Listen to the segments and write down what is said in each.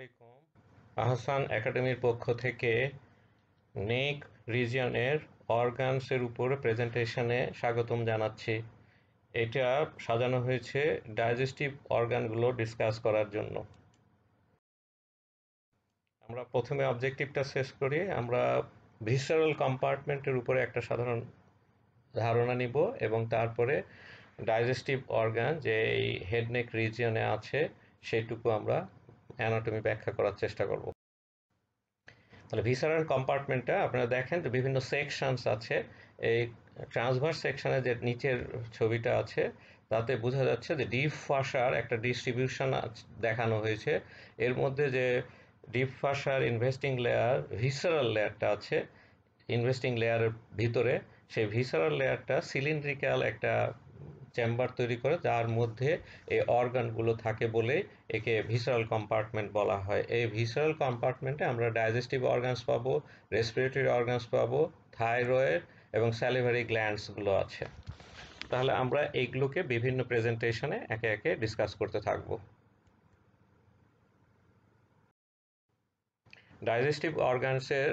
আলাইকুম। আহসান একাডেমির পক্ষ থেকে নেক রিজিয়নের অর্গানসের উপরে প্রেজেন্টেশনে স্বাগতম জানাচ্ছি। এটা সাজানো হয়েছে ডাইজেস্টিভ অর্গানগুলো ডিসকাস করার জন্য। আমরা প্রথমে অবজেক্টিভটা শেষ করি। আমরা ভিসেরাল কম্পার্টমেন্টের উপরে একটা সাধারণ ধারণা নিব এবং তারপরে ডাইজেস্টিভ অর্গান যে এই হেড নেক রিজিয়নে আছে সেইটুকু আমরা অ্যানাটমি ব্যাখ্যা করার চেষ্টা করব। তাহলে ভিসারাল কম্পার্টমেন্টটা আপনারা দেখেন যে বিভিন্ন সেকশনস আছে। এই ট্রান্সভার্স সেকশনে যে নিচের ছবিটা আছে তাতে বোঝা যাচ্ছে যে ডিপ ফাসার একটা ডিস্ট্রিবিউশন দেখানো হয়েছে। এর মধ্যে যে deep phasor investing layer visceral লেয়ারটা আছে, ইনভেস্টিং লেয়ারের ভিতরে সেই ভিসারাল লেয়ারটা সিলিন্ড্রিক্যাল একটা চেম্বার তৈরি করে, যার মধ্যে এই অর্গানগুলো থাকে বলে একে ভিসারাল কম্পার্টমেন্ট বলা হয়। এই ভিসারাল কম্পার্টমেন্টে আমরা ডাইজেস্টিভ অর্গানস পাবো, রেসপিরেটরি অর্গানস পাবো, থাইরয়েড এবং স্যালিভারি গ্ল্যান্ডসগুলো আছে। তাহলে আমরা এইগুলোকে বিভিন্ন প্রেজেন্টেশনে একে একে ডিসকাস করতে থাকবো। ডাইজেস্টিভ অর্গানসের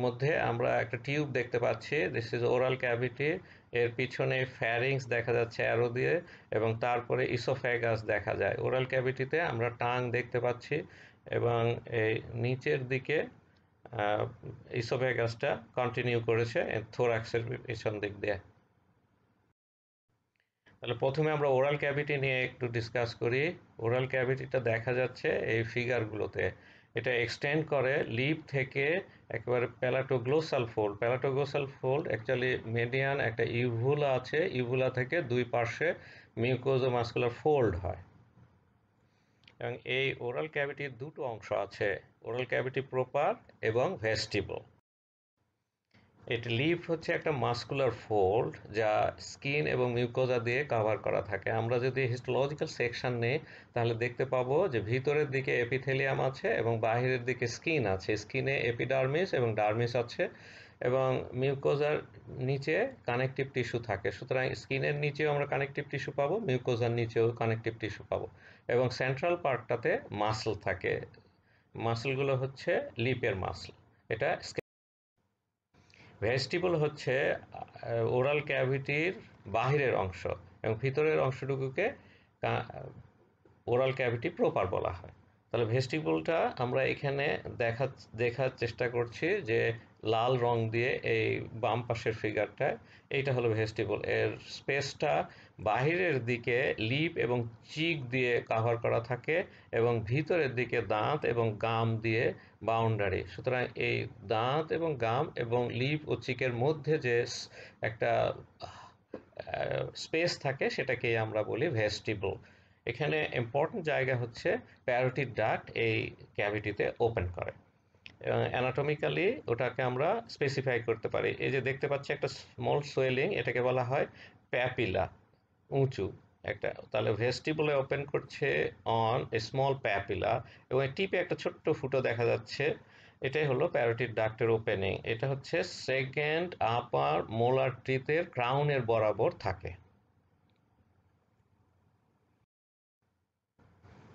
মধ্যে আমরা একটা টিউব দেখতে পাচ্ছি, দিস ইজ ওরাল ক্যাভিটি। এর পিছনে ফ্যারিংস দেখা যাচ্ছে অ্যারো দিয়ে এবং তারপরে ইসোফ্যাগাস দেখা যায়। ওরাল ক্যাভিটিতে আমরা টাং দেখতে পাচ্ছি এবং এই নিচের দিকে ইসোফ্যাগাসটা কন্টিনিউ করেছে থোরাক্সের পিছন দিক দিয়ে। তাহলে প্রথমে আমরা ওরাল ক্যাভিটি নিয়ে একটু ডিসকাস করি। ওরাল ক্যাভিটিটা দেখা যাচ্ছে এই ফিগারগুলোতে। এটা এক্সটেন্ড করে লিপ থেকে একেবারে প্যালাটোগ্লোসাল ফোল্ড। প্যালাটোগ্লোসাল ফোল্ড অ্যাকচুয়ালি মেডিয়ান একটা ইভুলা আছে, ইভুলা থেকে দুই পার্শ্বে মিউকোজোমাস্কুলার ফোল্ড হয়। এবং এই ওরাল ক্যাভিটির দুটো অংশ আছে, ওরাল ক্যাভিটি প্রপার এবং ভেস্টিবল। এটি লিফ হচ্ছে একটা মাস্কুলার ফোল্ড যা স্কিন এবং মিউকোজা দিয়ে কভার করা থাকে। আমরা যদি হিস্টোলজিক্যাল সেকশন নেই তাহলে দেখতে পাবো যে ভিতরের দিকে এপিথেলিয়াম আছে এবং বাহিরের দিকে স্কিন আছে। স্কিনে এপিডার্মিস এবং ডার্মিস আছে এবং মিউকোজার নিচে কানেকটিভ টিস্যু থাকে। সুতরাং স্কিনের নিচেও আমরা কানেকটিভ টিস্যু পাবো, মিউকোজার নিচেও কানেকটিভ টিস্যু পাবো এবং সেন্ট্রাল পার্টটাতে মাসল থাকে। মাসলগুলো হচ্ছে লিপের মাসল। এটা ভেস্টিবল হচ্ছে ওরাল ক্যাভিটির বাহিরের অংশ এবং ভিতরের অংশটুকুকে ওরাল ক্যাভিটি প্রপার বলা হয়। তাহলে ভেস্টিবলটা আমরা এখানে দেখার চেষ্টা করছি যে লাল রং দিয়ে এই বাম পাশের ফিগারটায়, এইটা হলো ভেস্টিবল। এর স্পেসটা বাহিরের দিকে লিপ এবং চিক দিয়ে কভার করা থাকে এবং ভিতরের দিকে দাঁত এবং গাম দিয়ে বাউন্ডারি। সুতরাং এই দাঁত এবং গাম এবং লিপ ও চিকের মধ্যে যে একটা স্পেস থাকে সেটাকেই আমরা বলি ভেস্টিবল। এখানে ইম্পর্টেন্ট জায়গা হচ্ছে প্যারোটিড ডাক্ট এই ক্যাভিটিতে ওপেন করে এবং অ্যানাটমিক্যালি ওটাকে আমরা স্পেসিফাই করতে পারি। এই যে দেখতে পাচ্ছি একটা স্মল সোয়েলিং, এটাকে বলা হয় প্যাপিলা, উঁচু একটা। তাহলে ভেস্টিবলে ওপেন করছে অন এ স্মল প্যাপিলা এবং টিপে একটা ছোট্ট ফুটো দেখা যাচ্ছে। এটাই হলো প্যারোটিড ডাক্টের ওপেনিং। এটা হচ্ছে সেকেন্ড আপার মোলার টিথের ক্রাউনের বরাবর থাকে।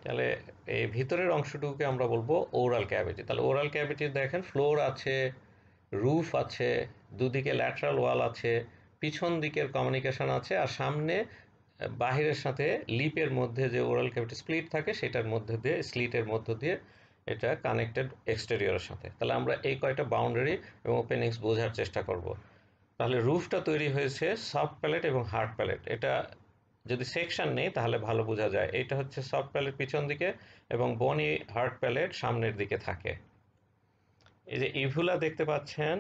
তাহলে এই ভিতরের অংশটুকুকে আমরা বলবো ওরাল ক্যাভিটি। তাহলে ওরাল ক্যাভিটি দেখেন ফ্লোর আছে, রুফ আছে, দুদিকে ল্যাটারাল ওয়াল আছে, পিছন দিকের কমিউনিকেশন আছে আর সামনে বাহিরের সাথে লিপের মধ্যে যে ওরাল ক্যাভিটি স্প্লিট থাকে সেটার মধ্যে দিয়ে, স্লিটের মধ্য দিয়ে এটা কানেক্টেড এক্সটেরিয়রের সাথে। তাহলে আমরা এই কয়টা বাউন্ডারি এবং ওপেনিংস বোঝার চেষ্টা করব। তাহলে রুফটা তৈরি হয়েছে সফট প্যালেট এবং হার্ড প্যালেট। এটা যদি সেকশন নেই তাহলে ভালো বোঝা যায়। এটা হচ্ছে সফট প্যালেট পিছন দিকে এবং বনি হার্ড প্যালেট সামনের দিকে থাকে। এই যে ইভুলা দেখতে পাচ্ছেন,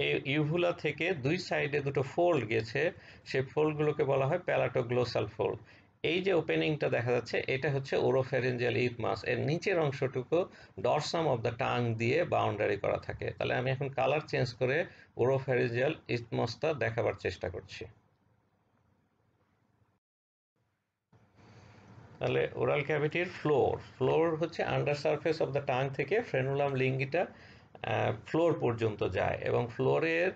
এই ইভুলা থেকে দুই সাইডে দুটো ফোল্ড গেছে, সেই ফোল্ডগুলোকে বলা হয় প্যালাটোগ্লোসাল ফোল্ড। এই যে ওপেনিংটা দেখা যাচ্ছে এটা হচ্ছে ওরোফ্যারিঞ্জিয়াল ইথমাস। এর নিচের অংশটুকু ডরসাম অফ দ্য টাং দিয়ে বাউন্ডারি করা থাকে। তাহলে আমি এখন কালার চেঞ্জ করে ওরোফ্যারিঞ্জিয়াল ইথমাসটা দেখাবার চেষ্টা করছি। তাহলে ওরাল ক্যাভিটির ফ্লোর হচ্ছে under surface of the tongue থেকে ফ্রেনুলাম লিঙ্গিটা ফ্লোর পর্যন্ত যায় এবং ফ্লোরের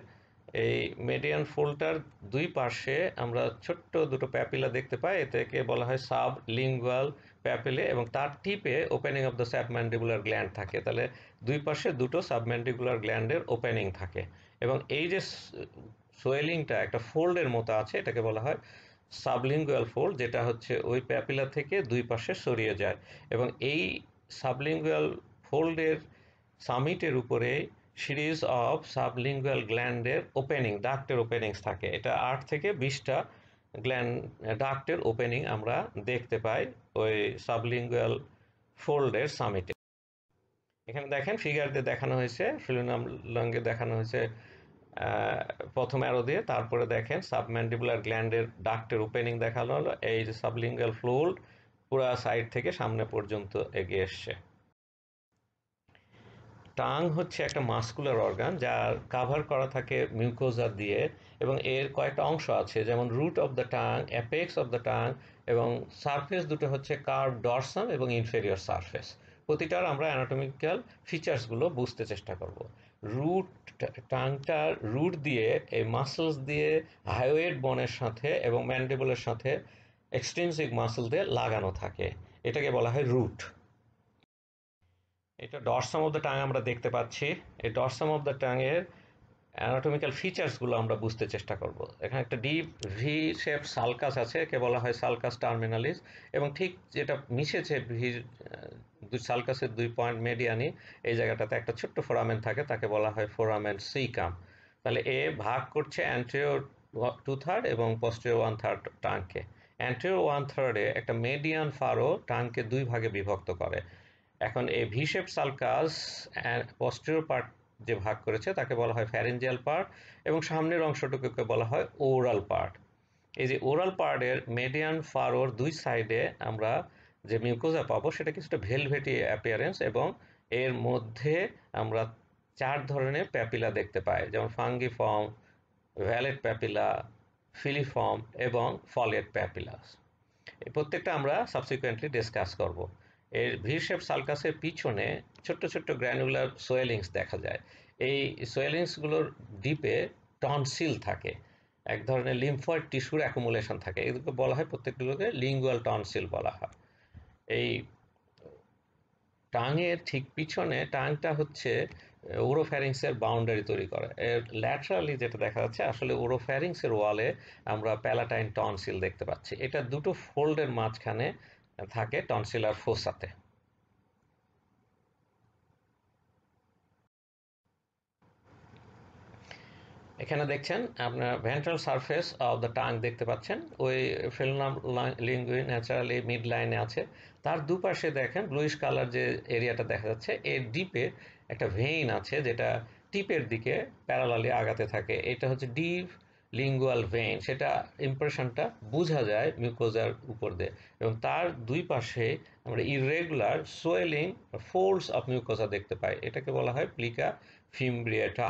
এই মেডিয়ান ফোল্ডটার দুই পাশে আমরা ছোট্ট দুটো প্যাপিলা দেখতে পাই, এটাকে বলা হয় সাবলিঙ্গুয়াল প্যাপিলে, এবং তার টিপে opening of the submandibular gland থাকে। তাহলে দুই পাশে দুটো সাবম্যান্ডিবুলার গ্ল্যান্ডের ওপেনিং থাকে, এবং এই যে সোয়েলিংটা একটা ফোল্ডের মতো আছে, এটাকে বলা হয় সাবলিঙ্গুয়াল ফোল্ড, যেটা হচ্ছে ওই প্যাপিলা থেকে দুই পাশে সরিয়ে যায়। এবং এই সাবলিঙ্গুয়াল ফোল্ডের সামিটের উপরে সিরিজ অফ সাবলিঙ্গুয়াল গ্ল্যান্ডের ওপেনিং, ডাক্টের ওপেনিংস থাকে। এটা 8 থেকে 20টা গ্ল্যান্ড ডাক্টের ওপেনিং আমরা দেখতে পাই ওই সাবলিঙ্গুয়াল ফোল্ডের সামিটে। এখানে দেখেন ফিগার দিয়ে দেখানো হয়েছে, ফিলোনাম লঙ্গে দেখানো হয়েছে প্রথম অ্যারো দিয়ে, তারপরে দেখেন সাবম্যান্ডিবুলার গ্ল্যান্ডের ডাক্টের ওপেনিং দেখানো হলো। এই যে সাবলিঙ্গুয়াল ফ্লুইড পুরা সাইড থেকে সামনে পর্যন্ত এগিয়ে এসছে। টাং হচ্ছে একটা মাস্কুলার অর্গান, যার কাভার করা থাকে মিউকোজা দিয়ে, এবং এর কয়েকটা অংশ আছে, যেমন root of the tongue, apex of the tongue, এবং সারফেস দুটো হচ্ছে কার্ভ ডরসাম এবং ইনফেরিয়র সারফেস। প্রতিটার আমরা অ্যানাটমিক্যাল ফিচার্সগুলো বুঝতে চেষ্টা করব। রুট, টাংটার রুট দিয়ে এই মাসেলস দিয়ে হাইওয়েড বনের সাথে এবং ম্যান্ডিবলের সাথে এক্সট্রিনসিক মাসেল দিয়ে লাগানো থাকে, এটাকে বলা হয় রুট। এটা ডরসাম অফ দ্য টাং আমরা দেখতে পাচ্ছি। এই ডরসাম অফ দ্য টাং এর অ্যানাটমিক্যাল ফিচার্সগুলো আমরা বুঝতে চেষ্টা করব। এখানে একটা ডিপ ভি শেপ সালকাস আছে, একে বলা হয় সালকাস টার্মিনালিস, এবং ঠিক যেটা মিশেছে ভি সালকাসের 2 পয়েন্ট মেডিয়ানি, এই জায়গাটাতে একটা ছোট্ট ফোরামেন থাকে, তাকে বলা হয় ফোরামেন সিকাম। তাহলে এ ভাগ করছে অ্যান্টেরিয়র 2/3 এবং পস্টেরিয়র 1/3 টাংকে। অ্যান্টেরিয়র 1/3-এ একটা মেডিয়ান ফারো টাংকে 2 ভাগে বিভক্ত করে। এখন এই V shape sulcus posterior part যে ভাগ করেছে তাকে বলা হয় ফ্যারিঞ্জিয়াল পার্ট, এবং সামনের অংশটুকুকে বলা হয় ওরাল পার্ট। এই যে ওরাল পার্টের মেডিয়ান ফারোর 2 সাইডে আমরা যে মিউকোজা পাবো সেটা কিছুটা ভেলভেটি অ্যাপিয়ারেন্স, এবং এর মধ্যে আমরা 4 ধরনের প্যাপিলা দেখতে পাই, যেমন ফাঙ্গিফর্ম, ভ্যালেট প্যাপিলা, ফিলিফর্ম এবং ফলিয়েট প্যাপিলাস। এই প্রত্যেকটা আমরা সাবসিকুয়েন্টলি ডিসকাস করব। এর ভি শেপ সালকাসের পিছনে ছোট্ট ছোট্ট গ্র্যানুলার সোয়েলিংস দেখা যায়। এই সোয়েলিংসগুলোর ডিপে টনসিল থাকে, এক ধরনের লিম্ফয়েড টিস্যুর অ্যাকুমুলেশন থাকে, এগুলোকে বলা হয়, প্রত্যেকগুলোকে লিঙ্গুয়াল টনসিল বলা হয়। এই টাঙের ঠিক পিছনে, টাংটা হচ্ছে ওরোফ্যারিংসের বাউন্ডারি তৈরি করে। এর ল্যাটারালি যেটা দেখা যাচ্ছে, আসলে ওরোফ্যারিংসের ওয়ালে আমরা প্যালাটাইন টনসিল দেখতে পাচ্ছি। এটা দুটো ফোল্ডের মাঝখানে থাকে টনসিলার ফোসাতে। এখানে দেখছেন আপনার ventral surface of the tongue দেখতে পাচ্ছেন, ওই ফ্রেলনাম লিঙ্গুই ন্যাচারালি মিড লাইনে আছে। তার দুপাশে দেখেন ব্লুইশ কালার যে এরিয়াটা দেখা যাচ্ছে, এর ডিপে একটা ভেইন আছে যেটা টিপের দিকে প্যারালালি আগাতে থাকে। এটা হচ্ছে ডিপ লিঙ্গুয়াল ভেইন, সেটা ইমপ্রেশনটা বোঝা যায় মিউকোজার উপর দিয়ে, এবং তার দুই পাশে আমরা irregular swelling folds of mucosa দেখতে পাই, এটাকে বলা হয় প্লিকা ফিমব্রিয়েটা।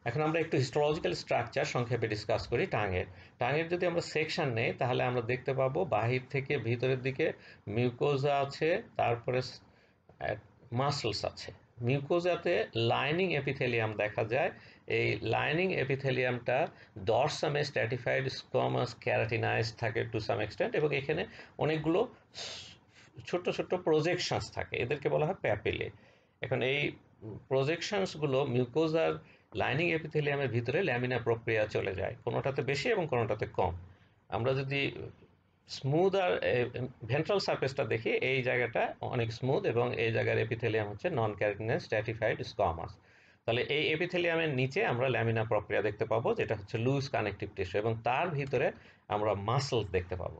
এখন আমরা একটু হিস্টোলজিক্যাল স্ট্রাকচার সংক্ষেপে ডিসকাস করি টাঙের। টাঙের যদি আমরা সেকশন নেই তাহলে আমরা দেখতে পাবো বাহির থেকে ভিতরের দিকে মিউকোজা আছে, তারপরে মাসলস আছে। মিউকোজাতে লাইনিং এপিথেলিয়াম দেখা যায়। এই লাইনিং এপিথেলিয়ামটা ডরসামে স্ট্র্যাটিফাইড স্কোয়ামাস ক্যারাটিনাইজ থাকে টু সাম এক্সটেন্ট, এবং এখানে অনেকগুলো ছোট্ট ছোট্ট প্রজেকশনস থাকে, এদেরকে বলা হয় প্যাপিলে। এখন এই প্রজেকশনসগুলো মিউকোজার লাইনিং এপিথেলিয়ামের ভিতরে ল্যামিনা প্রক্রিয়া চলে যায়, কোনোটাতে বেশি এবং কোনোটাতে কম। আমরা যদি স্মুথ আর ভেন্ট্রাল সারফেসটা দেখি, এই জায়গাটা অনেক স্মুথ এবং এই জায়গার এপিথেলিয়াম হচ্ছে নন ক্যারাটিনাইজ স্ট্র্যাটিফাইড স্কোয়ামাস। তাহলে এই এপিথেলিয়ামের নিচে আমরা ল্যামিনা প্রক্রিয়া দেখতে পাবো, যেটা হচ্ছে লুজ কানেকটিভ টিস্যু, এবং তার ভিতরে আমরা মাসল দেখতে পাবো।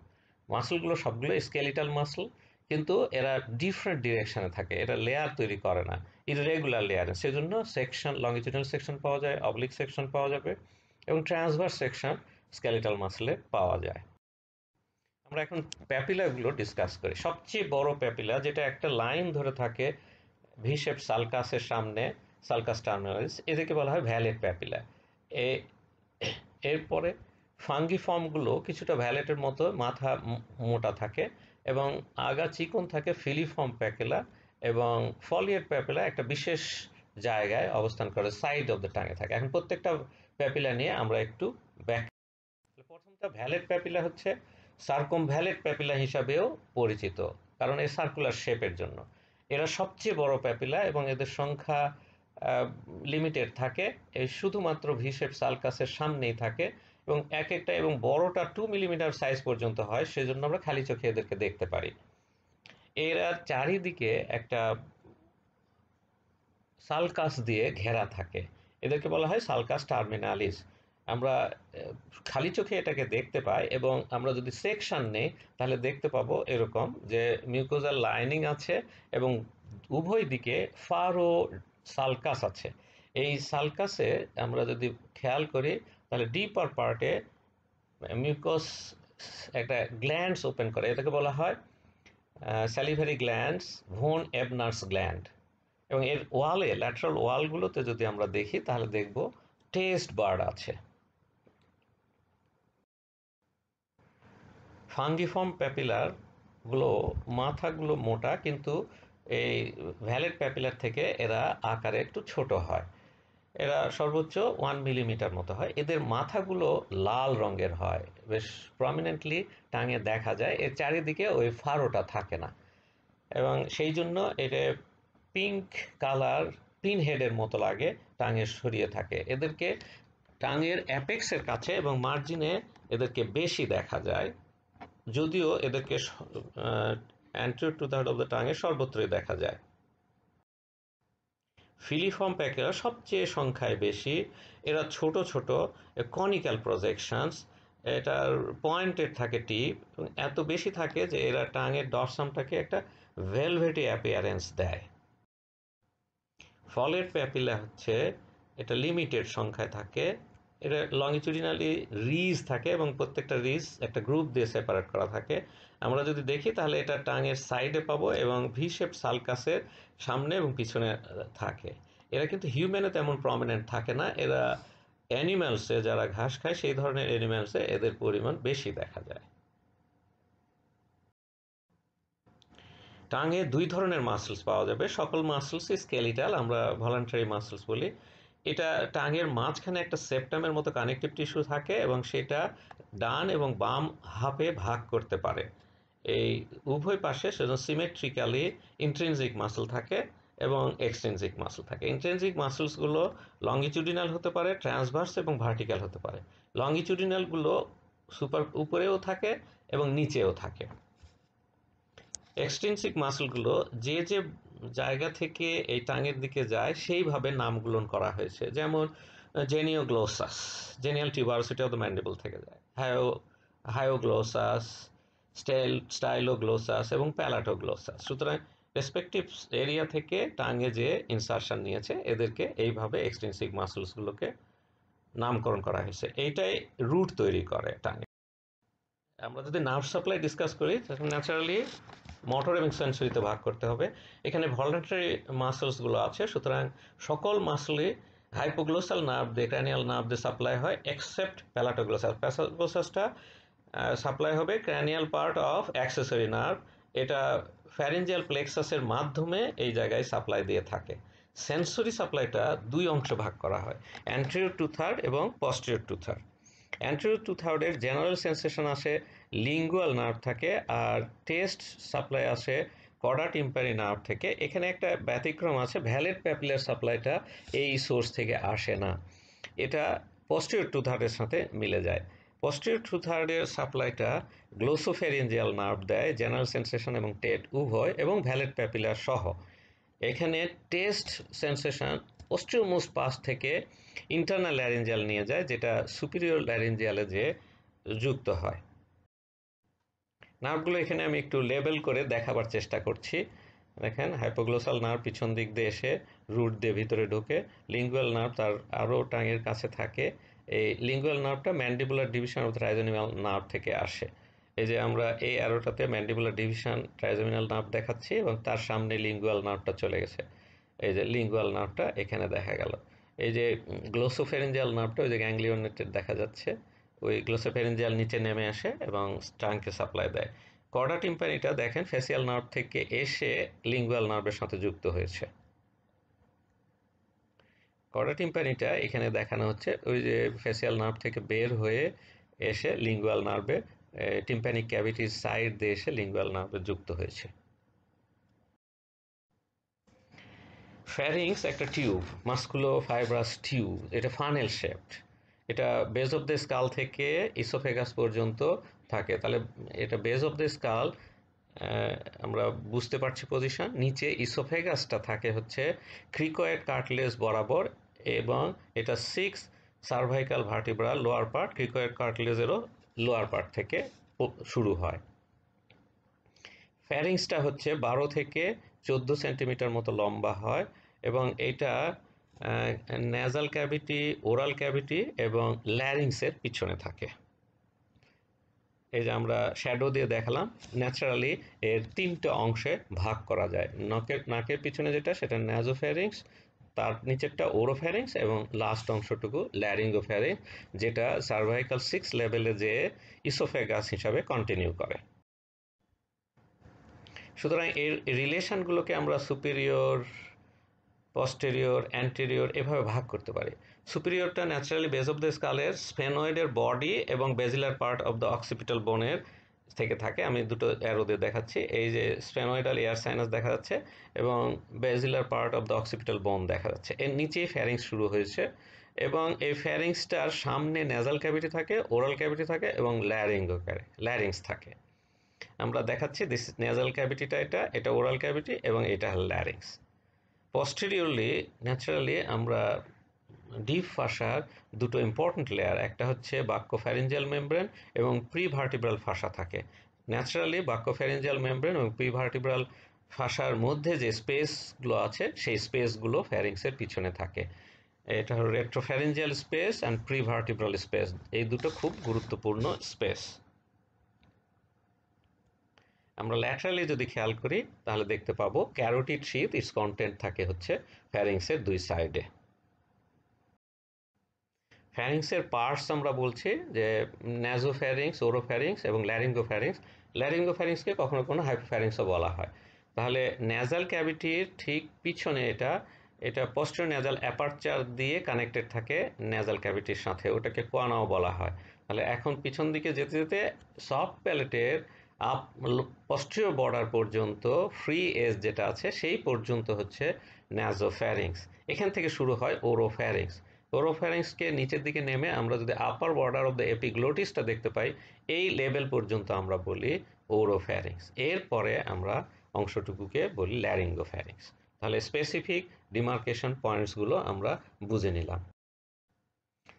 মাসলগুলো সবগুলো স্কেলিটাল মাসল, কিন্তু এরা ডিফারেন্ট ডিরেকশনে থাকে, এরা লেয়ার তৈরি করে না, ইররেগুলার লেয়ার। সেজন্য সেকশন, লংগিটিউডাল সেকশন পাওয়া যায়, অবলিক সেকশন পাওয়া যাবে, এবং ট্রান্সভার্স সেকশন স্কেলিটাল মাসলে পাওয়া যায়। আমরা এখন প্যাপিলাগুলো ডিসকাস করি। সবচেয়ে বড় প্যাপিলা, যেটা একটা লাইন ধরে থাকে ভি শেপ সালকাসের সামনে, সালকাস টার্মিনালিস, এদেরকে বলা হয় ভ্যালেট প্যাপিলা। এরপরে ফাঙ্গিফর্মগুলো কিছুটা ভ্যালেটের মতো মাথা মোটা থাকে এবং আগা চিকন থাকে, ফিলিফর্ম প্যাপিলা, এবং ফলিয়েট প্যাপিলা একটা বিশেষ জায়গায় অবস্থান করে, সাইড অফ দ্য টাঙে থাকে। এখন প্রত্যেকটা প্যাপিলা নিয়ে আমরা একটু ব্যাখ্যা। প্রথমটা ভ্যালেট প্যাপিলা হচ্ছে সার্কমভ্যালেট প্যাপিলা হিসাবেও পরিচিত, কারণ এই সার্কুলার শেপের জন্য। এরা সবচেয়ে বড় প্যাপিলা এবং এদের সংখ্যা লিমিটেড থাকে। এই শুধুমাত্র ভি শেপ সালকাসের সামনেই থাকে এবং এক একটা এবং বড়টা 2 মিলিমিটার সাইজ পর্যন্ত হয়, সেজন্য আমরা খালি চোখে এদেরকে দেখতে পারি। এরা চারিদিকে একটা সালকাস দিয়ে ঘেরা থাকে, এদেরকে বলা হয় সালকাস টার্মিনালিস। আমরা খালি চোখে এটাকে দেখতে পাই এবং আমরা যদি সেকশন নেই তাহলে দেখতে পাবো এরকম যে মিউকোজাল লাইনিং আছে এবং উভয় দিকে ফারো সালকাস আছে। এই সালকাসে আমরা যদি খেয়াল করি তাহলে ডিপার পার্টে মিউকোস একটা গ্ল্যান্ডস ওপেন করে, এটাকে বলা হয় স্যালিভারি গ্ল্যান্ডস, ভন এবনার্স গ্ল্যান্ড। এবং এর ওয়ালে, ল্যাটারাল ওয়ালগুলোতে যদি আমরা দেখি তাহলে দেখব টেস্ট বার্ড আছে। ফাঙ্গিফর্ম প্যাপিলার গুলো মাথাগুলো মোটা, কিন্তু এই ভ্যালেট প্যাপিলার থেকে এরা আকারে একটু ছোট হয়। এরা সর্বোচ্চ 1 মিলিমিটার মতো হয়। এদের মাথাগুলো লাল রঙের হয়, বেশ প্রমিনেন্টলি টাঙে দেখা যায়। এর চারিদিকে ওই ফারোটা থাকে না এবং সেই জন্য এটা পিঙ্ক কালার পিন হেডের মতো লাগে, টাঙে সরিয়ে থাকে। এদেরকে টাঙের অ্যাপেক্সের কাছে এবং মার্জিনে এদেরকে বেশি দেখা যায়, যদিও এদেরকে anterior two third of the টাঙে সর্বত্রই দেখা যায়। ফিলিফর্ম প্যাকেরা সবচেয়ে সংখ্যায় বেশি। এরা ছোট ছোট কনিক্যাল প্রজেকশনস, এটার পয়েন্টেড থাকে টিপ, এত বেশি থাকে যে এরা টাঙের ডরসামটাকে একটা ভেলভেটি অ্যাপিয়ারেন্স দেয়। ফলের প্যাপিলা হচ্ছে এটা লিমিটেড সংখ্যায় থাকে। এটা লংজিটিউডিনালি রিজ থাকে এবং প্রত্যেকটা রিজ একটা গ্রুপ দিয়ে সেপারেট করা থাকে। আমরা যদি দেখি তাহলে এটা টাঙের সাইডে পাবো এবং ভি শেপ সালকাসের সামনে এবং পিছনে থাকে। এরা কিন্তু হিউম্যানে তেমন প্রমিনেন্ট থাকে না। এরা অ্যানিম্যালসে, যারা ঘাস খায় সেই ধরনের অ্যানিম্যালসে এদের পরিমাণ বেশি দেখা যায়। টাঙে দুই ধরনের মাসলস পাওয়া যাবে। সকল মাসলসই স্কেলিটাল, আমরা ভলান্টারি মাসলস বলি। এটা টাঙের মাঝখানে একটা সেপ্টামের মতো কানেকটিভ টিস্যু থাকে এবং সেটা ডান এবং বাম হাফে ভাগ করতে পারে। এই উভয় পাশে সেজন্য সিমেট্রিক্যালি ইন্ট্রিনজিক মাসল থাকে এবং এক্সট্রিনজিক মাসল থাকে। ইন্ট্রিনজিক মাসলসগুলো লংগিটিউডিনাল হতে পারে, ট্রান্সভার্স এবং ভার্টিক্যাল হতে পারে। লংগিটিউডিনালগুলো সুপার উপরেও থাকে এবং নিচেও থাকে। এক্সট্রিনসিক মাসলগুলো যে যে জায়গা থেকে এই টাঙের দিকে যায় সেইভাবে নামকরণ করা হয়েছে। যেমন জেনিওগ্লোসাস, জেনিয়াল টিউবারোসিটি অফ দ্য ম্যান্ডিবল থেকে যায়। হায়োগ্লোসাস, স্টাইলোগ্লোসাস এবং প্যালাটোগ্লোসাস। সুতরাং রেসপেক্টিভ এরিয়া থেকে টাঙে যে ইনসারশন নিয়েছে এদেরকে এইভাবে এক্সট্রিনসিক মাসলসগুলোকে নামকরণ করা হয়েছে। এইটাই রুট তৈরি করে টাঙে। আমরা যদি নার্ভ সাপ্লাই ডিসকাস করি তখন ন্যাচারালি মোটর এবং সেন্সরিতে ভাগ করতে হবে। এখানে ভলান্টারি মাসলসগুলো আছে, সুতরাং সকল মাসলই হাইপোগ্লোসাল নার্ভ দিয়ে, ক্র্যানিয়াল নার্ভ দিয়ে সাপ্লাই হয়, এক্সেপ্ট প্যালাটোগ্লোসাস। প্যালাটোগ্লোসাসটা সাপ্লাই হবে cranial part of accessory nerve. এটা ফ্যারিঞ্জিয়াল প্লেক্সাসের মাধ্যমে এই জায়গায় সাপ্লাই দিয়ে থাকে। সেন্সরি সাপ্লাইটা দুই অংশ ভাগ করা হয়, অ্যান্টেরিয়র টু থার্ড এবং posterior two third. Anterior two থার্ডের জেনারেল সেন্সেশন আসে লিঙ্গুয়াল নার্ভ থাকে, আর টেস্ট সাপ্লাই আসে কর্ডা টিম্পানি নার্ভ থেকে। এখানে একটা ব্যতিক্রম আছে, ভ্যালেট প্যাপিলার সাপ্লাইটা এই সোর্স থেকে আসে না, এটা পোস্টেরিয়র টু থার্ডের সাথে মিলে যায়। পোস্টেরিয়র টু থার্ডের সাপ্লাইটা গ্লোসোফেরিঞ্জিয়াল নার্ভ দেয়, জেনারেল সেন্সেশন এবং টেট উভয় এবং ভ্যালেট প্যাপিলার সহ। এখানে taste sensation posterior most pass থেকে ইন্টারনাল ল্যারিঞ্জিয়াল নিয়ে যায়, যেটা সুপিরিয়র ল্যারিঞ্জিয়ালে যে যুক্ত হয়। নার্ভগুলো এখানে আমি একটু লেবেল করে দেখাবার চেষ্টা করছি। দেখেন, হাইপোগ্লোসাল নার্ভ পিছন দিক দিয়ে এসে রুট দিয়ে ভিতরে ঢুকে, লিঙ্গুয়াল নার্ভ তার আরও টাঙের কাছে থাকে। এই লিঙ্গুয়াল নার্ভটা mandibular division of trigeminal nerve থেকে আসে। এই যে আমরা এই অ্যারোটাতে ম্যান্ডিবুলার ডিভিশন ট্রাইজেমিনাল নার্ভ দেখাচ্ছি এবং তার সামনে লিঙ্গুয়াল নার্ভটা চলে গেছে। এই যে লিঙ্গুয়াল নার্ভটা এখানে দেখা গেল। এই যে গ্লোসোফেরিঞ্জিয়াল নার্ভটা ওই যে গ্যাংলিওনেটেড দেখা যাচ্ছে, ওই গ্লোসোফেরিঞ্জিয়াল নিচে নেমে আসে এবং টাংকে সাপ্লাই দেয়। কর্ডা টিম্পানিটা দেখেন ফেসিয়াল নার্ভ থেকে এসে লিঙ্গুয়াল নার্ভের সাথে যুক্ত হয়েছে। কর্ডা টিম্পানিটা এখানে দেখানো হচ্ছে ওই যে ফেসিয়াল নার্ভ থেকে বের হয়ে এসে লিঙ্গুয়াল নার্ভে টিম্প্যানিক ক্যাভিটির সাইড দিয়ে এসে লিঙ্গুয়াল নার্ভে যুক্ত হয়েছে। ফ্যারিংস একটা টিউব, মাস্কুলো ফাইব্রাস টিউব, এটা ফানেল শেপড। এটা বেস অফ দ্য স্কাল থেকে ইসোফেগাস পর্যন্ত থাকে। তাহলে এটা বেস অফ দ্য স্কাল, আমরা বুঝতে পারছি পজিশন। নিচে ইসোফেগাসটা থাকে হচ্ছে ক্রিকয়েড কার্টলেজ বরাবর, এবং এটা 6 cervical vertebra lower part, cricoid কার্টলেজেরও লোয়ার পার্ট থেকে শুরু হয়। ফ্যারিংসটা হচ্ছে 12 থেকে 14 সেন্টিমিটার মতো লম্বা হয়, এবং এটা ন্যাজাল ক্যাভিটি, ওরাল ক্যাভিটি এবং ল্যারিংসের পিছনে থাকে। এই যে আমরা শ্যাডো দিয়ে দেখালাম, ন্যাচারালি এর 3টে অংশে ভাগ করা যায়। নাকের পিছনে যেটা, সেটা ন্যাজোফ্যারিংস, তার নিচেরটা ওরোফ্যারিংস, এবং লাস্ট অংশটুকু ল্যারিঙ্গোফ্যারিংস, যেটা সার্ভাইকাল 6 লেভেলে যে ইসোফেগাস হিসাবে কন্টিনিউ করে। সুতরাং এর রিলেশনগুলোকে আমরা সুপিরিয়র, পস্টেরিয়র, অ্যান্টেরিয়র এভাবে ভাগ করতে পারি। সুপিরিয়রটা ন্যাচারালি বেস অফ দ্য স্কালের স্ফেনয়েডের বডি এবং basilar part of the occipital বোনের থেকে থাকে। আমি দুটো অ্যারো দিয়ে দেখাচ্ছি। এই যে স্ফেনয়েডাল এয়ার সাইনাস দেখা যাচ্ছে এবং basilar part of the occipital বোন দেখা যাচ্ছে। এর নিচেই ফ্যারিংস শুরু হয়েছে, এবং এই ফ্যারিংসটার সামনে ন্যাজাল ক্যাভিটি থাকে, ওরাল ক্যাভিটি থাকে এবং ল্যারিংস থাকে। আমরা দেখাচ্ছি দিস নেজাল ক্যাভিটিটা, এটা ওরাল ক্যাভিটি এবং এটা ল্যারিংস। পস্টেরিয়রলি ন্যাচারালি আমরা ডিপ ফাসার দুটো ইম্পর্টেন্ট লেয়ার, একটা হচ্ছে বাক্যোফ্যারিঞ্জিয়াল মেমব্রেন এবং প্রিভার্টিব্রাল ফাসা থাকে। ন্যাচারালি বাক্যোফ্যারিঞ্জিয়াল মেমব্রেন এবং প্রিভার্টিব্রাল ফাসার মধ্যে যে স্পেসগুলো আছে, সেই স্পেসগুলো ফ্যারিংসের পিছনে থাকে। এটা হলো রেট্রোফ্যারিঞ্জিয়াল স্পেস অ্যান্ড প্রিভার্টিব্রাল স্পেস, এই দুটো খুব গুরুত্বপূর্ণ স্পেস। আমরা ল্যাটারালি যদি খেয়াল করি তাহলে দেখতে পাবো ক্যারোটিড শীথ, ইটস কন্টেন্ট থাকে হচ্ছে ফ্যারিংসের দুই সাইডে। ফ্যারিংসের পার্টস আমরা বলছি যে ন্যাজোফ্যারিংস, ওরোফ্যারিংস এবং ল্যারিঙ্গোফ্যারিংস। ল্যারিঙ্গোফ্যারিংসকে কখনো কখনো হাইপোফ্যারিংসও বলা হয়। তাহলে ন্যাজাল ক্যাভিটির ঠিক পিছনে এটা পোস্টেরিয়র ন্যাজাল অ্যাপারচার দিয়ে কানেক্টেড থাকে ন্যাজাল ক্যাভিটির সাথে, ওটাকে কোয়ানাও বলা হয়। তাহলে এখন পিছন দিকে যেতে যেতে সফট প্যালেটের পোস্টেরিয়র বর্ডার পর্যন্ত ফ্রি এজ যেটা আছে সেই পর্যন্ত হচ্ছে ন্যাজোফ্যারিংস। এখান থেকে শুরু হয় ওরোফ্যারিংস। ওরোফ্যারিংসকে নিচের দিকে নেমে আমরা যদি আপার বর্ডার অফ দ্য এপিগ্লোটিসটা দেখতে পাই, এই লেভেল পর্যন্ত আমরা বলি ওরোফ্যারিংস। এরপরে আমরা অংশটুকুকে বলি ল্যারিঙ্গোফ্যারিংস। তাহলে স্পেসিফিক ডিমার্কেশন পয়েন্টসগুলো আমরা বুঝে নিলাম।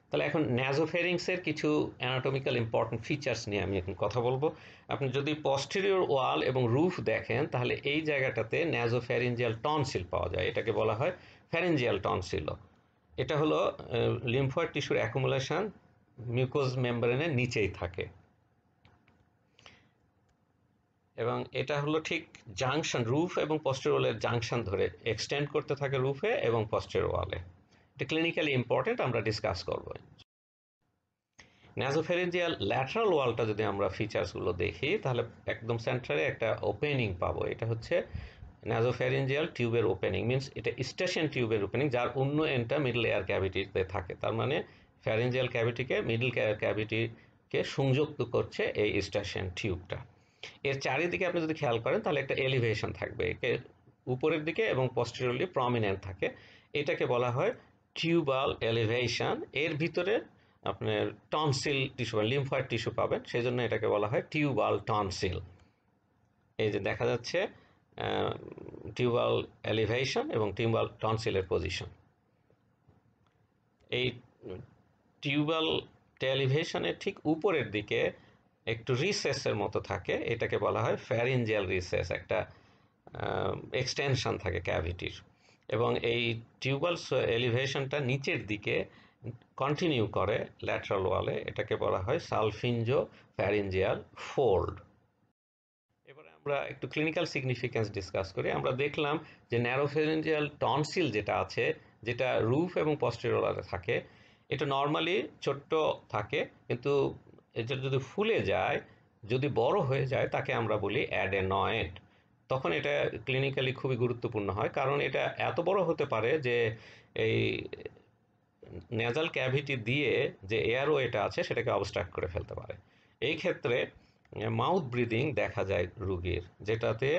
তাহলে এখন ন্যাজোফ্যারিংসের কিছু অ্যানাটমিক্যাল ইম্পর্টেন্ট ফিচার্স নিয়ে আমি এখন কথা বলবো। আপনি যদি পস্টেরিয়র ওয়াল এবং রুফ দেখেন তাহলে এই জায়গাটাতে ন্যাজোফ্যারিঞ্জিয়াল টনসিল পাওয়া যায়, এটাকে বলা হয় ফ্যারিঞ্জিয়াল টনসিলও। এটা হলো লিম্ফয়েড টিস্যুর অ্যাকুমুলেশন মিউকোজ মেমব্রেনের নিচেই থাকে, এবং এটা হলো ঠিক জাংশন, রুফ এবং পস্টেরিয়র ওয়ালের জাংশন ধরে এক্সটেন্ড করতে থাকে রুফে এবং পস্টেরিয়র ওয়ালে। এটা ক্লিনিক্যালি ইম্পর্টেন্ট, আমরা ডিসকাস করবো। ন্যাজোফ্যারিঞ্জিয়াল ল্যাটারাল ওয়ালটা যদি আমরা ফিচার্সগুলো দেখি তাহলে একদম সেন্টারে একটা ওপেনিং পাবো, এটা হচ্ছে ন্যাজোফ্যারিঞ্জিয়াল টিউবের ওপেনিং, মিনস এটা স্টেশন টিউবের ওপেনিং, যার অন্য এন্ডটা মিডল এয়ার ক্যাভিটিতে থাকে। তার মানে ফ্যারিঞ্জিয়াল ক্যাভিটিকে মিডল ক্যাভিটিকে সংযুক্ত করছে এই স্টেশন টিউবটা। এর চারিদিকে আপনি যদি খেয়াল করেন তাহলে একটা এলিভেশন থাকবে, একে উপরের দিকে এবং পস্টেরিয়রলি প্রমিনেন্ট থাকে, এটাকে বলা হয় টিউবাল এলিভেশন। এর ভিতরে আপনার টনসিল টিস্যু বা লিম্ফয়েড টিস্যু পাবেন, সেই জন্য এটাকে বলা হয় টিউবাল টনসিল। এই যে দেখা যাচ্ছে টিউবাল এলিভেশন এবং টিউবাল টনসিলের পজিশন। এই টিউবাল এলিভেশনের ঠিক উপরের দিকে একটু রিসেসের মতো থাকে, এটাকে বলা হয় ফ্যারিঞ্জিয়াল রিসেস, একটা এক্সটেনশন থাকে ক্যাভিটির, এবং এই টিউবাল এলিভেশনটা নিচের দিকে কন্টিনিউ করে ল্যাটারাল ওয়ালে, এটাকে বলা হয় সালফিঞ্জো ফ্যারিঞ্জিয়াল ফোল্ড। এবারে আমরা একটু ক্লিনিক্যাল সিগনিফিক্যান্স ডিসকাস করি। আমরা দেখলাম যে ন্যারোফ্যারিঞ্জিয়াল টনসিল যেটা আছে, যেটা রুফ এবং পস্টেরিয়র ওয়ালে থাকে, এটা নর্মালি ছোট্ট থাকে, কিন্তু এটা যদি ফুলে যায়, যদি বড় হয়ে যায়, তাকে আমরা বলি অ্যাডেনয়েড। তখন এটা ক্লিনিক্যালি খুবই গুরুত্বপূর্ণ হয়, কারণ এটা এত বড় হতে পারে যে এই নেজাল ক্যাভিটি দিয়ে যে এয়ারওয়েটা আছে সেটাকে অবস্ট্রাক্ট করে ফেলতে পারে। এই ক্ষেত্রে মাউথ ব্রিদিং দেখা যায় রুগীর, যেটাতে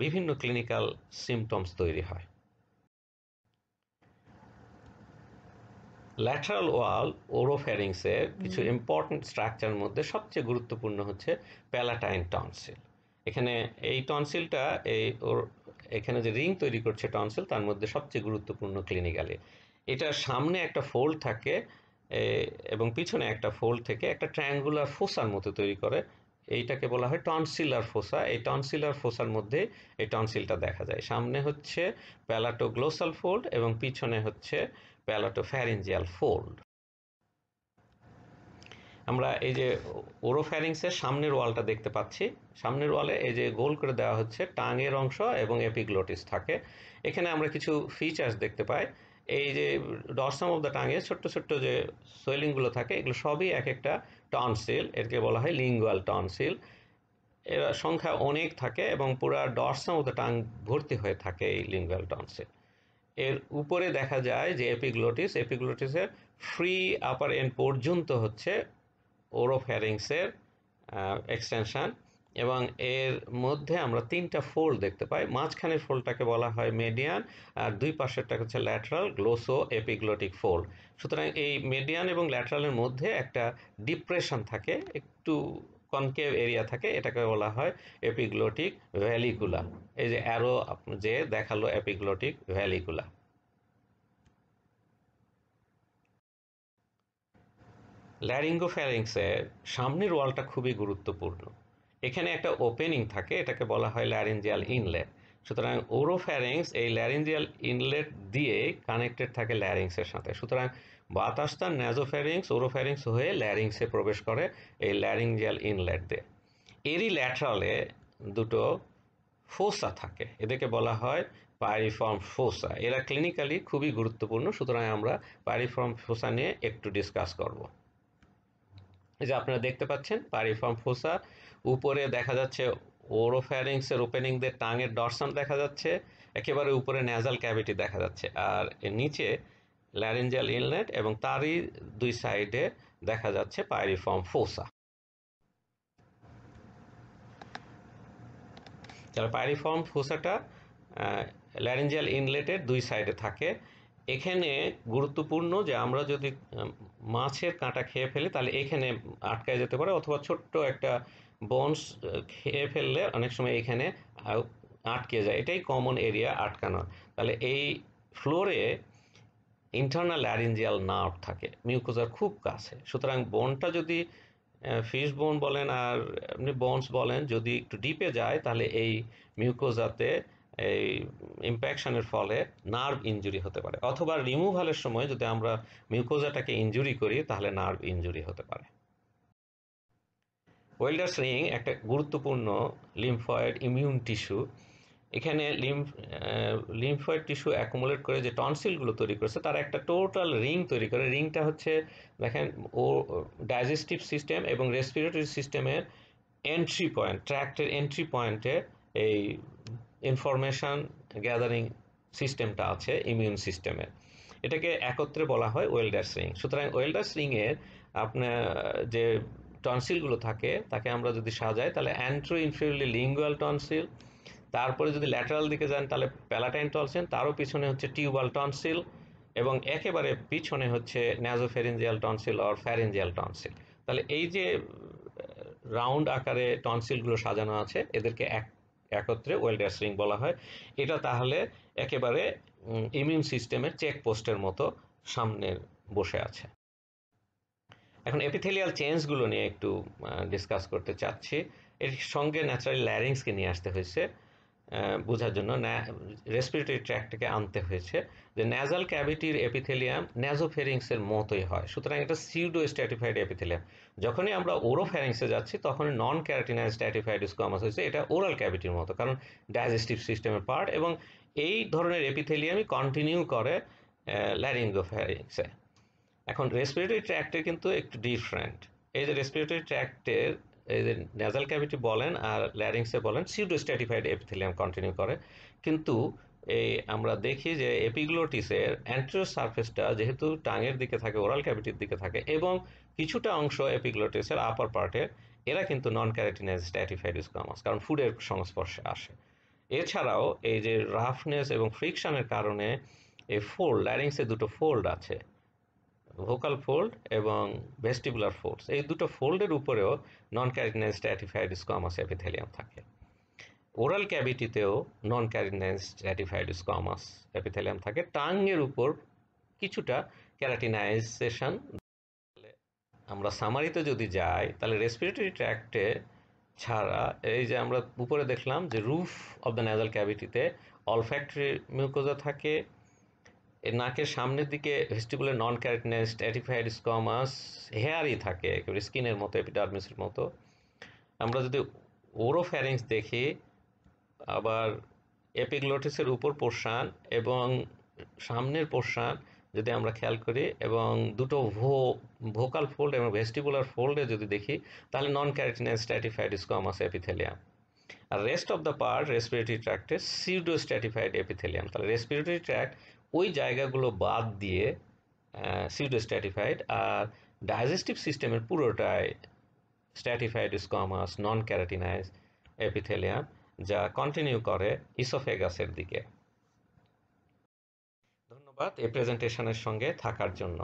বিভিন্ন ক্লিনিক্যাল সিমটমস তৈরি হয়। ল্যাটারাল ওয়াল ওরোফ্যারিংসের কিছু ইম্পর্টেন্ট স্ট্রাকচারের মধ্যে সবচেয়ে গুরুত্বপূর্ণ হচ্ছে প্যালাটাইন টনসিল। এখানে এই টনসিলটা এখানে যে রিং তৈরি করছে টনসিল, তার মধ্যে সবচেয়ে গুরুত্বপূর্ণ ক্লিনিক্যালি। এটার সামনে একটা ফোল্ড থাকে এবং পিছনে একটা ফোল্ড থেকে একটা ট্রায়াঙ্গুলার ফোসার মতো তৈরি করে। এইটাকে বলা হয় টনসিলার ফোসা। এই টনসিলার ফোসার মধ্যে এই টনসিলটা দেখা যায়। সামনে হচ্ছে প্যালাটোগ্লোসাল ফোল্ড এবং পিছনে হচ্ছে প্যালাটোফ্যারিঞ্জিয়াল ফোল্ড। আমরা এই যে ওরোফ্যারিংসের সামনের ওয়ালটা দেখতে পাচ্ছি। সামনের ওয়ালে এই যে গোল করে দেওয়া হচ্ছে টাঙের অংশ এবং এপিগ্লোটিস থাকে। এখানে আমরা কিছু ফিচার্স দেখতে পাই। এই যে ডরসাম অফ দ্য টাঙে ছোট্ট ছোট্ট যে সোয়েলিংগুলো থাকে, এগুলো সবই এক একটা টনসিল। এরকে বলা হয় লিঙ্গুয়াল টনসিল। এর সংখ্যা অনেক থাকে এবং পুরা ডরসাম অফ দ্য টাং ভর্তি হয়ে থাকে এই লিঙ্গুয়াল টনসিল। এর উপরে দেখা যায় যে এপিগ্লোটিসের ফ্রি আপার এন্ড পর্যন্ত হচ্ছে ওরোফ্যারিংসের এক্সটেনশন, এবং এর মধ্যে আমরা তিনটা ফোল্ড দেখতে পাই। মাঝখানের ফোল্ডটাকে বলা হয় মেডিয়ান, আর দুই পাশেরটা হচ্ছে ল্যাটারাল গ্লোসো এপিগ্লোটিক ফোল্ড। সুতরাং এই মেডিয়ান এবং ল্যাটারালের মধ্যে একটা ডিপ্রেশন থাকে, একটু কনকেভ এরিয়া থাকে, এটাকে বলা হয় এপিগ্লোটিক ভ্যালিকুলা। এই যে অ্যারো যে দেখালো এপিগ্লোটিক ভ্যালিকুলা। ল্যারিঙ্গোফ্যারিংসের সামনের ওয়ালটা খুবই গুরুত্বপূর্ণ। এখানে একটা ওপেনিং থাকে, এটাকে বলা হয় ল্যারিঞ্জিয়াল ইনলেট। সুতরাং ওরোফ্যারিংস এই ল্যারিঞ্জিয়াল ইনলেট দিয়ে কানেক্টেড থাকে ল্যারিংসের সাথে। সুতরাং বাতাসটা ন্যাজোফ্যারিংস ওরোফ্যারিংস হয়ে ল্যারিংসে প্রবেশ করে এই ল্যারিঞ্জিয়াল ইনলেট দিয়ে। এরই ল্যাটারালে দুটো ফোসা থাকে, এদেরকে বলা হয় পাইরিফর্ম ফোসা। এরা ক্লিনিক্যালি খুবই গুরুত্বপূর্ণ। সুতরাং আমরা পাইরিফর্ম ফোসা নিয়ে একটু ডিসকাস করব। এই যে আপনারা দেখতে পাচ্ছেন পাইরিফর্ম ফোসা, উপরে দেখা যাচ্ছে ওরোফ্যারিংসের ওপেনিং দিয়ে টাঙের ডরসাম দেখা যাচ্ছে, একেবারে উপরে ন্যাজাল ক্যাভিটি দেখা যাচ্ছে, আর এর নিচে ল্যারিঞ্জিয়াল ইনলেট এবং তারই দুই সাইডে দেখা যাচ্ছে পাইরিফর্ম ফোসা। তাহলে পাইরিফর্ম ফোসাটা ল্যারিঞ্জিয়াল ইনলেটের দুই সাইডে থাকে। এখানে গুরুত্বপূর্ণ যে আমরা যদি মাছের কাঁটা খেয়ে ফেলি তাহলে এখানে আটকায় যেতে পারে, অথবা ছোট্ট একটা বনস খেয়ে ফেললে অনেক সময় এখানে আটকে যায়। এটাই কমন এরিয়া আটকানোর। তাহলে এই ফ্লোরে ইন্টারনাল ল্যারিঞ্জিয়াল নার্ভ থাকে মিউকোজার খুব কাছে। সুতরাং বোনটা যদি ফিশ বোন বলেন আর আপনি বোনস বলেন, যদি একটু ডিপে যায় তাহলে এই মিউকোজাতে এই ইম্প্যাকশনের ফলে নার্ভ ইনজুরি হতে পারে, অথবা রিমুভালের সময় যদি আমরা মিউকোজাটাকে ইনজুরি করি তাহলে নার্ভ ইনজুরি হতে পারে। ওয়েল্ডার্স রিং একটা গুরুত্বপূর্ণ লিম্ফয়েড ইমিউন টিস্যু। এখানে লিম্ফয়েড টিস্যু অ্যাকুমুলেট করে যে টনসিলগুলো তৈরি করেছে তারা একটা টোটাল রিং তৈরি করে। রিংটা হচ্ছে দেখেন ও ডাইজেস্টিভ সিস্টেম এবং রেসপিরেটরি সিস্টেমের এন্ট্রি পয়েন্ট, ট্র্যাক্টের এন্ট্রি পয়েন্টে এই ইনফরমেশন গ্যাদারিং সিস্টেমটা আছে ইমিউন সিস্টেমের। এটাকে একত্রে বলা হয় ওয়েল্ডার্স রিং। সুতরাং ওয়েল্ডার্স রিংয়ের আপনার যে টনসিলগুলো থাকে তাকে আমরা যদি সাজাই তাহলে অ্যান্ট্রো ইনফেরিয়রলি লিঙ্গুয়াল টনসিল, তারপরে যদি ল্যাটারাল দিকে যান তাহলে প্যালাটাইন টনসিল, তারও পিছনে হচ্ছে টিউবাল টনসিল, এবং একেবারে পিছনে হচ্ছে ন্যাজোফ্যারিঞ্জিয়াল টনসিল অর ফ্যারিঞ্জিয়াল টনসিল। তাহলে এই যে রাউন্ড আকারে টনসিলগুলো সাজানো আছে এদেরকে একত্রে ওয়েল্ডার্স রিং বলা হয়। এটা তাহলে একেবারে ইমিউন সিস্টেমের চেকপোস্টের মতো সামনে বসে আছে। এখন এপিথেলিয়াল চেঞ্জগুলো নিয়ে একটু ডিসকাস করতে চাচ্ছি। এর সঙ্গে ন্যাচারাল ল্যারিংসকে নিয়ে আসতে হয়েছে বোঝার জন্য, রেসপিরেটরি ট্র্যাক্টকে আনতে হয়েছে যে ন্যাজাল ক্যাভিটির এপিথেলিয়াম ন্যাজোফেরিংসের মতোই হয়। সুতরাং এটা সিউডো স্ট্র্যাটিফাইড এপিথেলিয়াম। যখনই আমরা ওরোফ্যারিংসে যাচ্ছি তখন নন ক্যারাটিনাইজ স্ট্র্যাটিফাইড স্কোয়ামাস হয়েছে, এটা ওরাল ক্যাভিটির মতো, কারণ ডাইজেস্টিভ সিস্টেমের পার্ট, এবং এই ধরনের এপিথেলিয়ামই কন্টিনিউ করে ল্যারিঙ্গোফ্যারিংসে। এখন রেসপিরেটরি ট্র্যাক্টের কিন্তু একটু ডিফারেন্ট। এই যে রেসপিরেটরি ট্র্যাক্টের এই যে ন্যাজাল ক্যাভিটি বলেন আর ল্যারিংসে বলেন সিউডো স্ট্র্যাটিফাইড এপিথেলিয়াম কন্টিনিউ করে, কিন্তু এই আমরা দেখি যে এপিগ্লোটিসের অ্যান্টেরিয়র সারফেসটা যেহেতু টাঙের দিকে থাকে, ওরাল ক্যাভিটির দিকে থাকে, এবং কিছুটা অংশ এপিগ্লোটিসের আপার পার্টের, এরা কিন্তু নন ক্যারাটিনাইজ স্ট্র্যাটিফাইড স্কোয়ামাস, কারণ ফুডের সংস্পর্শে আসে। এছাড়াও এই যে রাফনেস এবং ফ্রিকশনের কারণে এই ফোল্ড, ল্যারিংসে দুটো ফোল্ড আছে, ভোকাল ফোল্ড এবং ভেস্টিবুলার ফোল্ডস, এই দুটো ফোল্ডের উপরেও নন ক্যারাটিনাইজ স্ট্র্যাটিফাইড স্কোয়ামাস এপিথেলিয়াম থাকে। ওরাল ক্যাভিটিতেও নন ক্যারাটিনাইজ স্ট্র্যাটিফাইড স্কোয়ামাস এপিথেলিয়াম থাকে। টাঙ্গের উপর কিছুটা ক্যারাটিনাইজেশন। আমরা সামারিতে যদি যাই তাহলে রেসপিরেটরি ট্র্যাক্টে ছাড়া, এই যে আমরা উপরে দেখলাম যে রুফ অফ দ্য নেজাল ক্যাভিটিতে অলফ্যাক্টরি মিউকোজা থাকে, এর নাকের সামনের দিকে vestibular non keratinized stratified squamous হেয়ারই থাকে, একেবারে স্কিনের মতো, এপিডার্মিসের মতো। আমরা যদি ওরোফ্যারিংস দেখি, আবার এপিগ্লোটিসের উপর পোর্শন এবং সামনের পোর্শন যদি আমরা খেয়াল করি, এবং দুটো ভোকাল ফোল্ড এবং ভেস্টিবুলার ফোল্ডে যদি দেখি, তাহলে non keratinize stratified squamous epithelium. আর rest of the part respiratory ট্র্যাক্টে সিউডো স্ট্র্যাটিফাইড এপিথেলিয়াম। তাহলে রেসপিরেটরি ট্র্যাক্ট ওই জায়গাগুলো বাদ দিয়ে সিউডো স্ট্র্যাটিফাইড, আর ডাইজেস্টিভ সিস্টেমের পুরোটাই স্ট্র্যাটিফাইড স্কোয়ামাস নন ক্যারাটিনাইজ এপিথেলিয়াম, যা কন্টিনিউ করে ইসোফেগাসের দিকে। ধন্যবাদ এই প্রেজেন্টেশনের সঙ্গে থাকার জন্য।